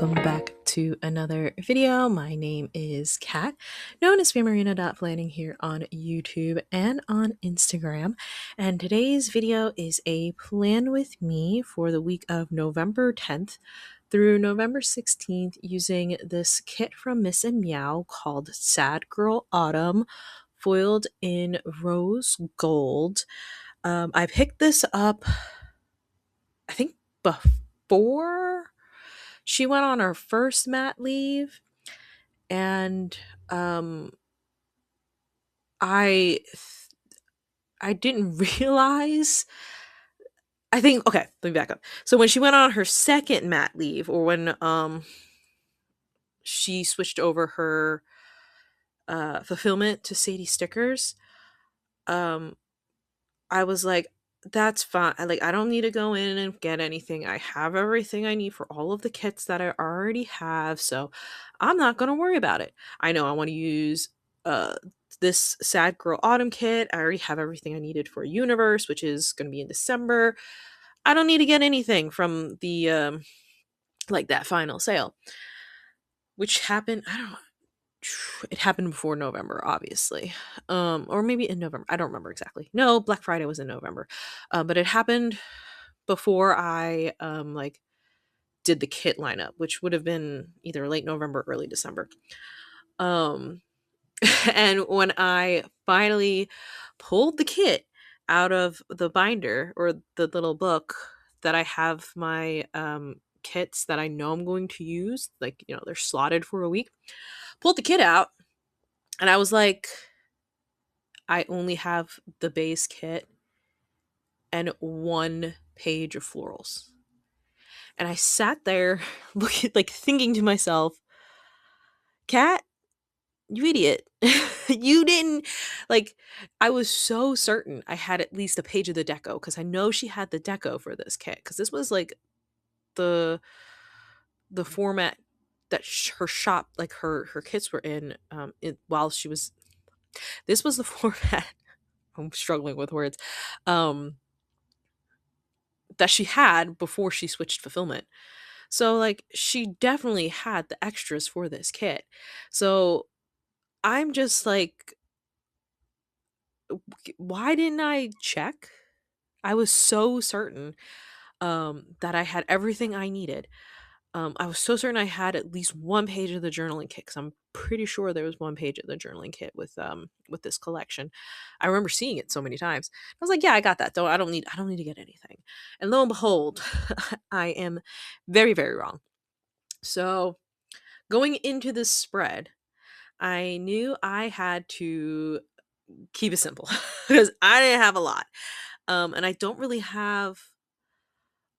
welcome back to another video. My name is Kat, known as phamerina.planning here on YouTube and on Instagram. And today's video is a plan with me for the week of November 10th through November 16th using this kit from miss+meow called Sad Girl Autumn, foiled in rose gold. I picked this up, I think, before she went on her first mat leave, and um i I didn't realize. I think, okay, let me back up. So when she went on her second mat leave, or when she switched over her fulfillment to Sadie stickers, um I was like, that's fine. I don't need to go in and get anything. I have everything I need for all of the kits that I already have, so I'm not going to worry about it. I know I want to use uh this Sad Girl Autumn kit. I already have everything I needed for Universe, which is going to be in December. I don't need to get anything from the like that final sale, which happened, I don't know, it happened before November, obviously. Or maybe in November. I don't remember exactly. No, Black Friday was in November. But it happened before I did the kit lineup, which would have been either late November, early December. Um and when I finally pulled the kit out of the binder, or the little book that I have my kits that I know I'm going to use, like, they're slotted for a week, pulled the kit out, and I was like, I only have the base kit and one page of florals. And I sat there looking, like, thinking to myself, Kat, you idiot. You didn't, like, I was so certain I had at least a page of the deco, because I know she had the deco for this kit, because this was like the format that her shop, like her kits were in, while she was, this was the format, I'm struggling with words, that she had before she switched fulfillment. So, like, she definitely had the extras for this kit. So I'm just like, why didn't I check? I was so certain that I had everything I needed. I was so certain I had at least one page of the journaling kit, because I'm pretty sure there was one page of the journaling kit with this collection. I remember seeing it so many times. I was like, yeah, I got that. Though I don't need to get anything. And lo and behold, I am very, very wrong. So going into this spread, I knew I had to keep it simple because I didn't have a lot. And I don't really have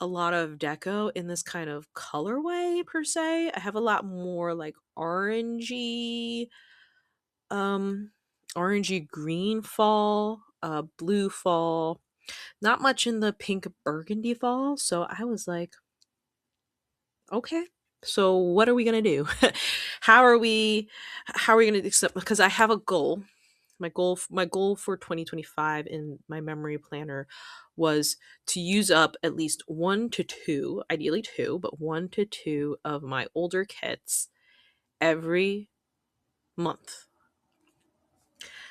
a lot of deco in this kind of colorway per se. I have a lot more like um, orangey green fall, blue fall, not much in the pink burgundy fall. So I was like, okay, so what are we gonna do? how are we how are we gonna accept, because I have a goal. My goal for 2025 in my memory planner was to use up at least one to two, ideally two, but one to two of my older kits every month.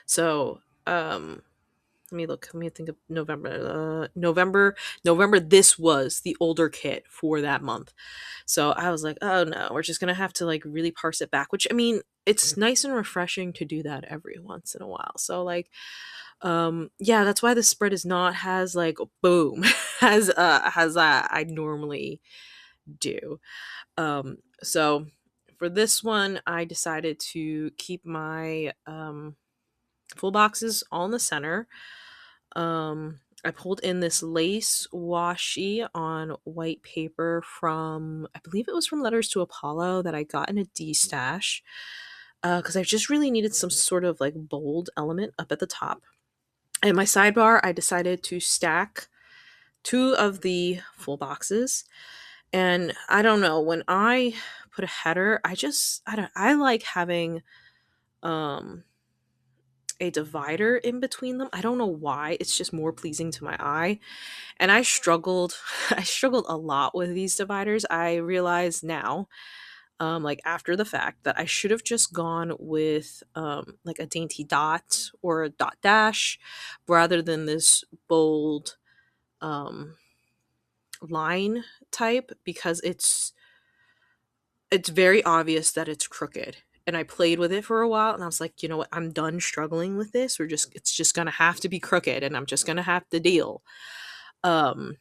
So, let me think of November, this was the older kit for that month. So I was like, oh no, we're just gonna have to like really parse it back, which, I mean, it's nice and refreshing to do that every once in a while. So, like, yeah, that's why the spread is not as like boom as I normally do. So for this one, I decided to keep my full boxes all in the center. I pulled in this lace washi on white paper from, I believe it was from Letters to Apollo, that I got in a D stash, because I just really needed some sort of like bold element up at the top. And my sidebar, I decided to stack two of the full boxes. And I don't know, when I put a header, I like having um a divider in between them. I don't know why. It's just more pleasing to my eye. And I struggled I struggled a lot with these dividers. I realize now, like after the fact, that I should have just gone with like a dainty dot or a dot dash rather than this bold um line type, because it's very obvious that it's crooked. And I played with it for a while and I was like, you know what, I'm done struggling with this. It's just gonna have to be crooked and I'm just gonna have to deal. Um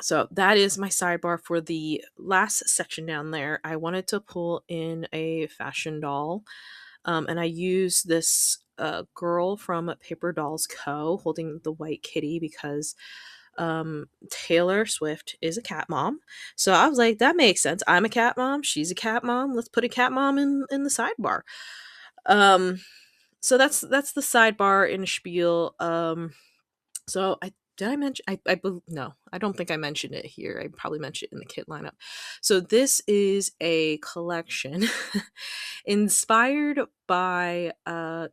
so that is my sidebar for the last section down there. I wanted to pull in a fashion doll. And I used this girl from Paper Dolls Co. holding the white kitty because Taylor Swift is a cat mom. So I was like, that makes sense. I'm a cat mom. She's a cat mom. Let's put a cat mom in the sidebar. Um, so that's the sidebar in spiel. So I did I mention no, I don't think I mentioned it here. I probably mentioned it in the kit lineup. So this is a collection inspired by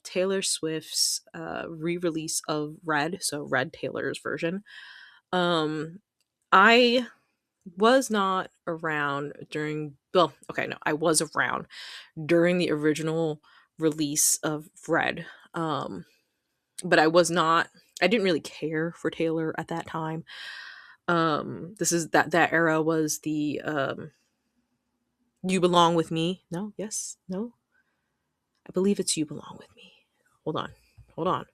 Taylor Swift's re-release of Red, so Red Taylor's version. Um I was not around during, well, okay, no, I was around during the original release of Red. But I didn't really care for Taylor at that time. This is that era was the You Belong With Me. No, yes, no. I believe it's You Belong With Me. Hold on. Hold on.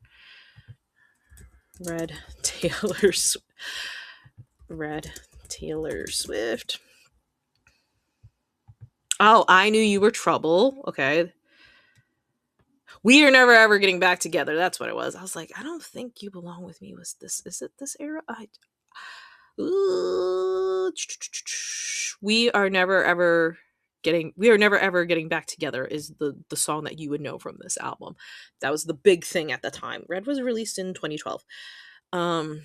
Red Taylor Red Taylor Swift. Oh, I Knew You Were Trouble. Okay. We Are Never Ever Getting Back Together. That's what it was. I was like, I don't think You Belong With Me was this. Is it this era? Ooh, We Are Never Ever Getting Back Together is the song that you would know from this album. That was the big thing at the time. Red was released in 2012. Um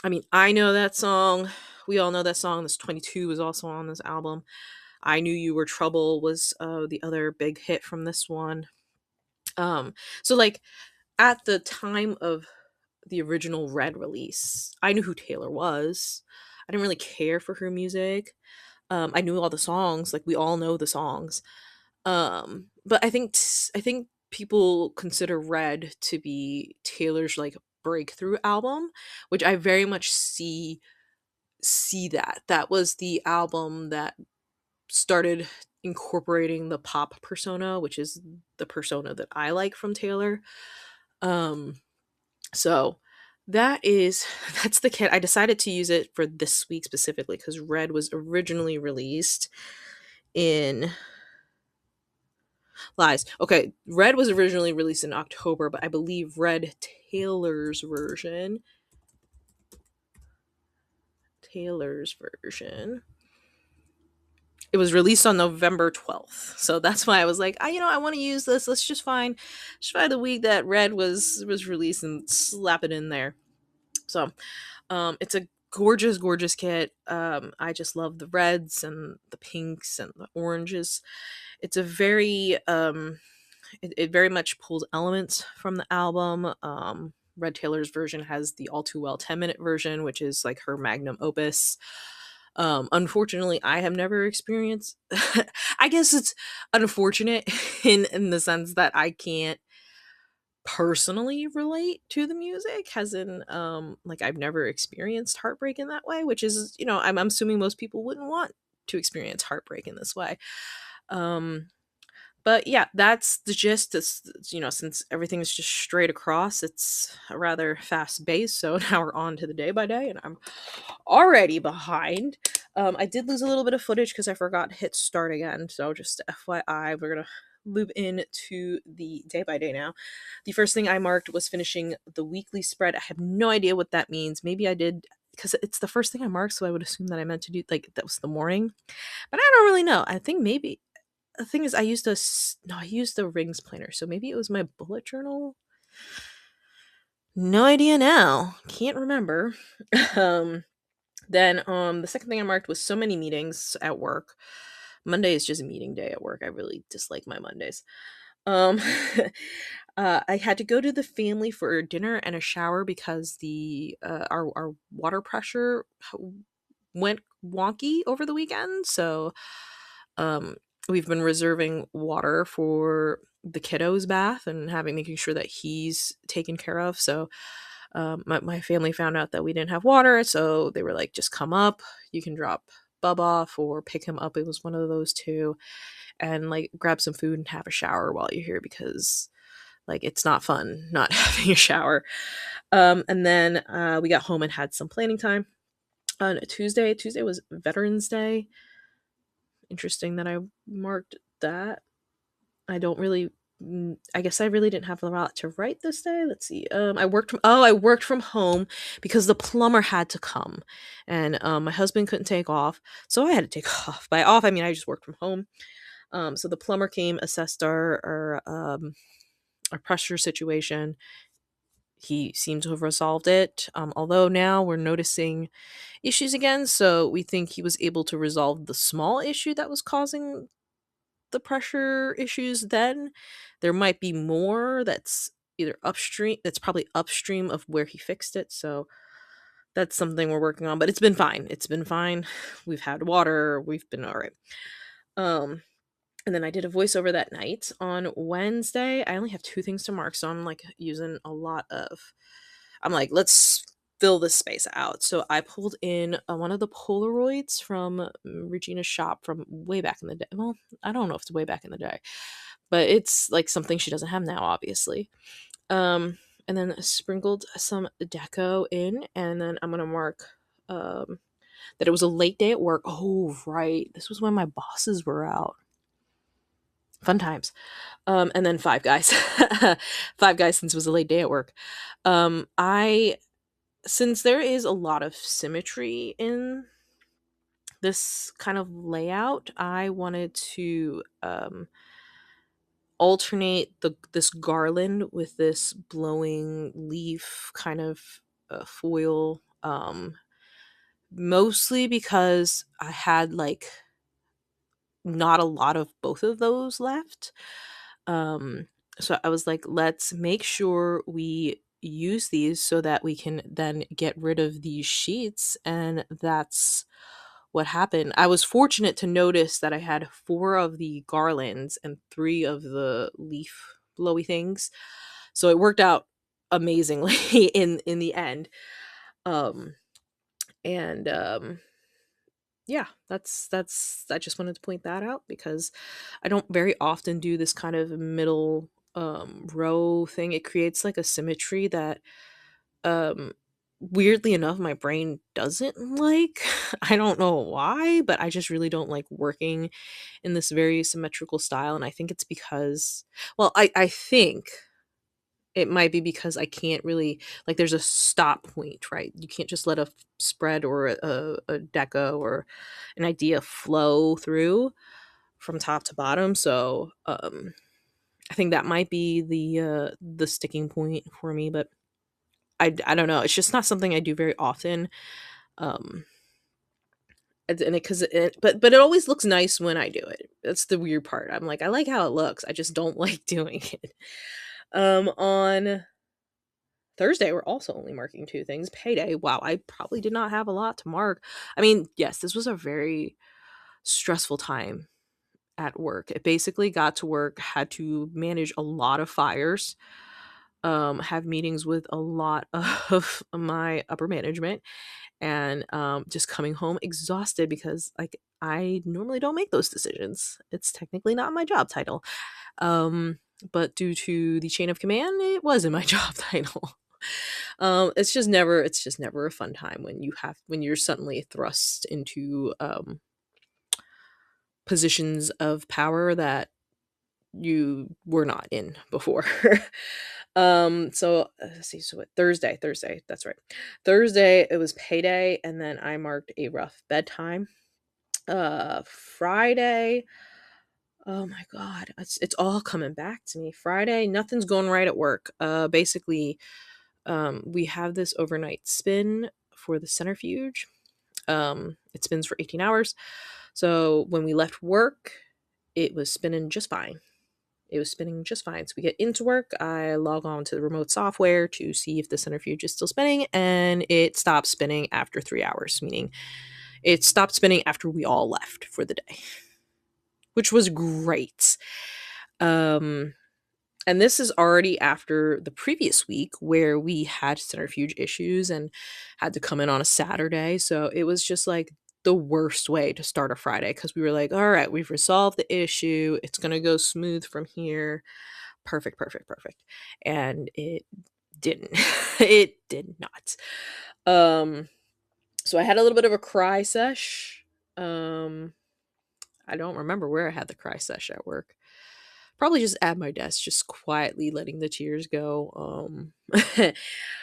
I mean, I know that song. We all know that song. This 22 was also on this album. I Knew You Were Trouble was the other big hit from this one. Um so like at the time of the original Red release, I knew who Taylor was. I didn't really care for her music. I knew all the songs, like we all know the songs. But I think people consider Red to be Taylor's like breakthrough album, which I very much see that. That was the album that started incorporating the pop persona, which is the persona that I like from Taylor. Um so that is that's the kit. I decided to use it for this week specifically because Red was originally released in Lies. Okay, Red was originally released in October, but I believe Red Taylor's version, it was released on November 12th. So that's why I was like, I want to use this. Let's just find the week that Red was released and slap it in there. So it's a gorgeous, gorgeous kit. I just love the reds and the pinks and the oranges. It's a very it very much pulls elements from the album. Red Taylor's version has the All Too Well 10-minute version, which is like her magnum opus. Unfortunately, I have never experienced I guess it's unfortunate in the sense that I can't personally relate to the music, as in like I've never experienced heartbreak in that way, which is, I'm assuming most people wouldn't want to experience heartbreak in this way. um but yeah, that's the gist. Since everything is just straight across, it's a rather fast pace. So now we're on to the day by day, and I'm already behind. I did lose a little bit of footage because I forgot to hit start again. So just FYI, we're gonna loop in to the day by day now. The first thing I marked was finishing the weekly spread. I have no idea what that means. Maybe I did because it's the first thing I marked, so I would assume that I meant to do like that was the morning, but I don't really know. I think maybe the thing is, I used I used the rings planner, so maybe it was my bullet journal. No idea now. Can't remember. um, then the second thing I marked was so many meetings at work. Monday is just a meeting day at work. I really dislike my Mondays. Um, I had to go to the family for dinner and a shower because our water pressure went wonky over the weekend. So um, we've been reserving water for the kiddo's bath and having making sure that he's taken care of. So my family found out that we didn't have water, so they were like, "Just come up. You can drop Bub off or pick him up." It was one of those two, and like grab some food and have a shower while you're here because like it's not fun not having a shower. And then we got home and had some planning time on a Tuesday. Tuesday was Veterans Day. Interesting that I marked that. I don't really. I guess I really didn't have a lot to write this day. Let's see. I worked from home because the plumber had to come, and my husband couldn't take off, so I had to take off. By off, I mean I just worked from home. So the plumber came, assessed our pressure situation. He seemed to have resolved it. Although now we're noticing issues again, so we think he was able to resolve the small issue that was causing the pressure issues. Then there might be more that's either upstream, that's probably upstream of where he fixed it. So that's something we're working on, but it's been fine. It's been fine. We've had water. We've been all right. Um, and then I did a voiceover that night. On Wednesday, I only have two things to mark, so I'm like using a lot of. I'm like, let's fill this space out. So I pulled in one of the Polaroids from Regina's shop from way back in the day. Well, I don't know if it's way back in the day, but it's like something she doesn't have now, obviously. And then sprinkled some deco in, and then I'm gonna mark that it was a late day at work. Oh, right, this was when my bosses were out. Fun times. And then Five Guys, Five Guys, since it was a late day at work. I Since there is a lot of symmetry in this kind of layout, I wanted to alternate this garland with this blowing leaf kind of foil. Mostly because I had like not a lot of both of those left. Um, so I was like, let's make sure we use these so that we can then get rid of these sheets. And that's what happened. I was fortunate to notice that I had four of the garlands and three of the leaf blowy things. So it worked out amazingly in the end. Um and Yeah, that's I just wanted to point that out because I don't very often do this kind of middle row thing. It creates like a symmetry that um weirdly enough my brain doesn't like. I don't know why, but I just really don't like working in this very symmetrical style, and I think it's because, well, I think it might be because I can't really, like, there's a stop point, right? You can't just let a spread or a deco or an idea flow through from top to bottom. So I think that might be the sticking point for me, but I don't know. It's just not something I do very often. Um and it, cuz it, but it always looks nice when I do it. That's the weird part. I'm like, I like how it looks. I just don't like doing it. On Thursday, we're also only marking two things. Payday. Wow, I probably did not have a lot to mark. I mean, yes, this was a very stressful time at work. It basically got to work, had to manage a lot of fires, have meetings with a lot of my upper management, and just coming home exhausted because, like, I normally don't make those decisions. It's technically not my job title. Um, but due to the chain of command, it was in my job title. It's just never a fun time when you're suddenly thrust into positions of power that you were not in before. Let's see, so what, Thursday, that's right. Thursday it was payday, and then I marked a rough bedtime. Friday, oh my god, it's all coming back to me. Friday, nothing's going right at work. Basically, we have this overnight spin for the centrifuge. It spins for 18 hours. So when we left work, it was spinning just fine. It was spinning just fine. So we get into work. I log on to the remote software to see if the centrifuge is still spinning, and it stopped spinning after 3 hours, meaning it stopped spinning after we all left for the day, which was great. Um, and this is already after the previous week where we had centrifuge issues and had to come in on a Saturday. So it was just like the worst way to start a Friday because we were like, all right, we've resolved the issue. It's going to go smooth from here. Perfect, perfect, perfect. And it didn't. It did not. So I had a little bit of a cry sesh. I don't remember where I had the cry sesh at work. Probably just at my desk, just quietly letting the tears go.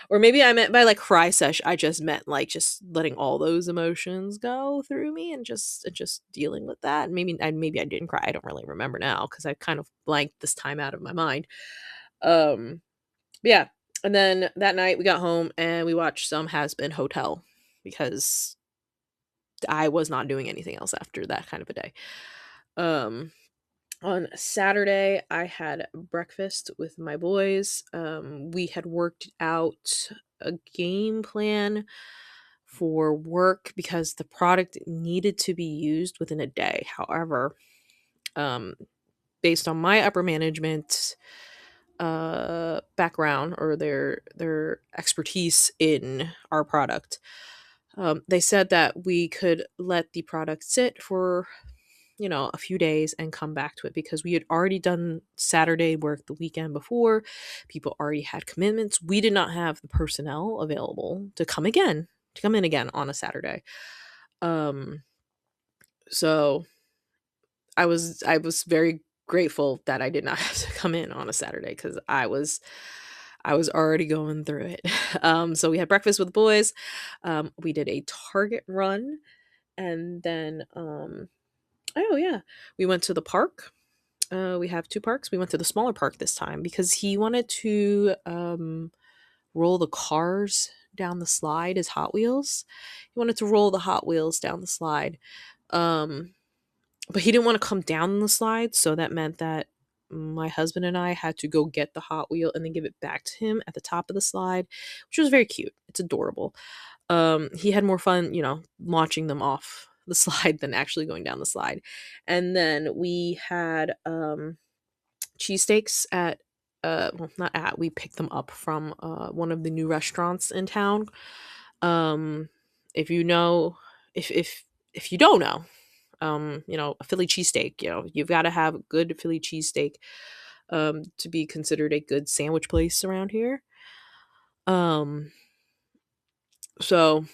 Or maybe I meant by like cry sesh, I just meant like just letting all those emotions go through me and just dealing with that. And maybe I didn't cry. I don't really remember now because I kind of blanked this time out of my mind. Yeah. And then that night we got home and we watched some Has Been Hotel because I was not doing anything else after that kind of a day. Um on Saturday, I had breakfast with my boys. We had worked out a game plan for work because the product needed to be used within a day. However, um, based on my upper management background or their expertise in our product, they said that we could let the product sit for a few days and come back to it because we had already done Saturday work the weekend before. People already had commitments. We did not have the personnel available to come in again on a Saturday. Um, so I was very grateful that I did not have to come in on a Saturday because I was already going through it. So we had breakfast with the boys. We did a Target run, and then oh yeah, we went to the park. We have two parks. We went to the smaller park this time because he wanted to roll the cars down the slide as Hot Wheels. He wanted to roll the Hot Wheels down the slide. Um, but he didn't want to come down the slide, so that meant that my husband and I had to go get the Hot Wheel and then give it back to him at the top of the slide, which was very cute. It's adorable. He had more fun, launching them off the slide than actually going down the slide. And then we had cheesesteaks at well, not at, we picked them up from one of the new restaurants in town. Um if you know if you don't know, a Philly cheesesteak, you've got to have a good Philly cheesesteak to be considered a good sandwich place around here. Um so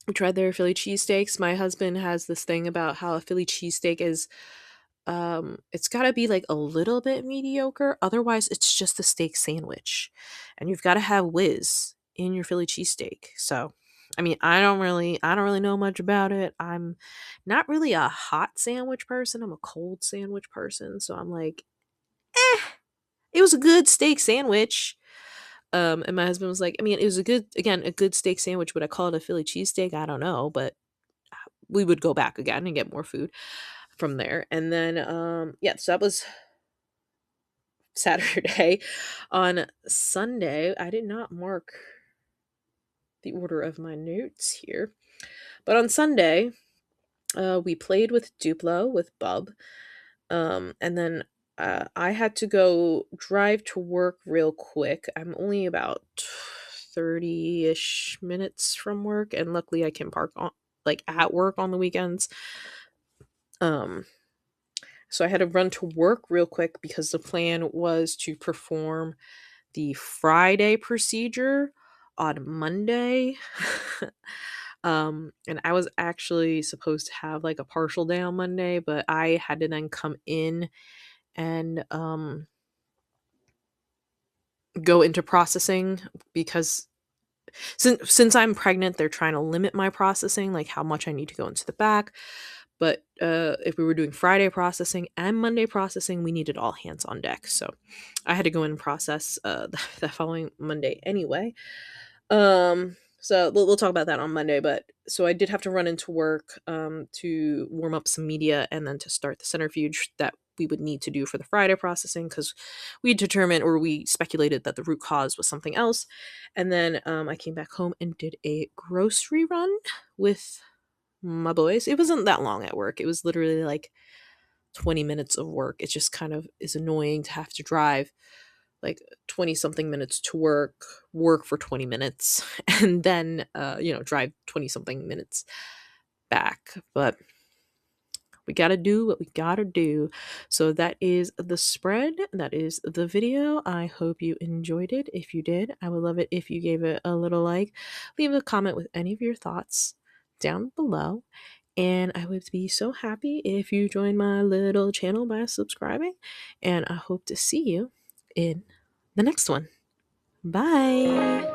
we tried their Philly cheesesteaks. My husband has this thing about how a Philly cheesesteak is it's got to be like a little bit mediocre, otherwise it's just a steak sandwich. And you've got to have whiz in your Philly cheesesteak. So I mean, I don't really know much about it. I'm not really a hot sandwich person. I'm a cold sandwich person. So I'm like, eh, it was a good steak sandwich. And my husband was like, I mean, it was a good steak sandwich. Would I call it a Philly cheesesteak? I don't know, but we would go back again and get more food from there. And then yeah, so that was Saturday. On Sunday, I did not mark the order of my notes here, but on Sunday, we played with Duplo with Bub, and then I had to go drive to work real quick. I'm only about 30-ish minutes from work, and luckily I can park on like at work on the weekends. Um, so I had to run to work real quick because the plan was to perform the Friday procedure on Monday. And I was actually supposed to have like a partial day on Monday, but I had to then come in and go into processing because since I'm pregnant, they're trying to limit my processing, like how much I need to go into the back. But if we were doing Friday processing and Monday processing, we needed all hands on deck. So I had to go in and process the following Monday anyway. So we'll talk about that on Monday. But so I did have to run into work to warm up some media and then to start the centrifuge that we would need to do for the Friday processing, because we determined, or we speculated, that the root cause was something else. And then I came back home and did a grocery run with my boys. It wasn't that long at work. It was literally like 20 minutes of work. It just kind of is annoying to have to drive like 20 something minutes to work for 20 minutes, and then, drive 20 something minutes back. But we gotta do what we gotta do. So that is the spread. That is the video. I hope you enjoyed it. If you did, I would love it if you gave it a little like. Leave a comment with any of your thoughts down below. And I would be so happy if you join my little channel by subscribing. And I hope to see you in the next one. Bye.